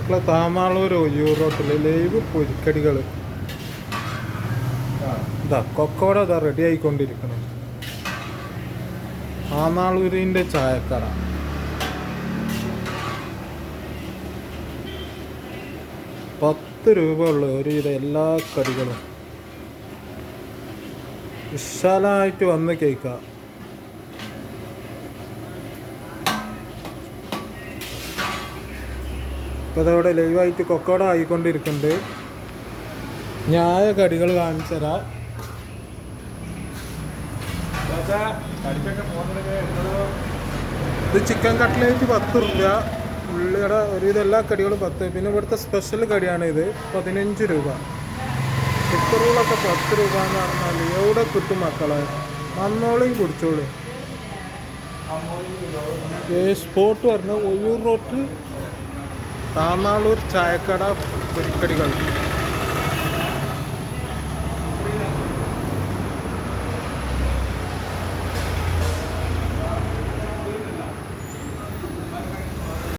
മക്കളെ താമാളൂർ ഒയ്യൂർ റോട്ടിൽ ലൈവ് പൊരിക്കടികൾ ഇതാ കൊക്കോട ഇതാ റെഡി ആയിക്കൊണ്ടിരിക്കണം. ആനാളൂരിൻ്റെ ചായക്കട. ₹10 ഉള്ളു ഒരുവിധ എല്ലാ കടികളും. വിശാലമായിട്ട് വന്ന് കേൾക്കാം. ഇപ്പോൾ അതവിടെ ലൈവായിട്ട് കൊക്കോട ആയിക്കൊണ്ടിരിക്കുന്നുണ്ട്. ഞായ കടികൾ കാണിച്ചു തരാം. ഇത് ചിക്കൻ കട്ട്ലേറ്റ് ₹10, ഉള്ളിയുടെ ഒരുവിധം എല്ലാ കടികളും 10. പിന്നെ ഇവിടുത്തെ സ്പെഷ്യൽ കടിയാണ് ഇത്, ₹15. കുക്കറുകളൊക്കെ ₹10 എന്ന് പറഞ്ഞാൽ എവിടെ കിട്ടും മക്കളെ? വന്നോളിയും കുടിച്ചോളി. സ്പോട്ട് പറഞ്ഞ ഒയ്യൂർ റോട്ടിൽ താനാളൂർ ചായക്കട പൊരിക്കടികൾ.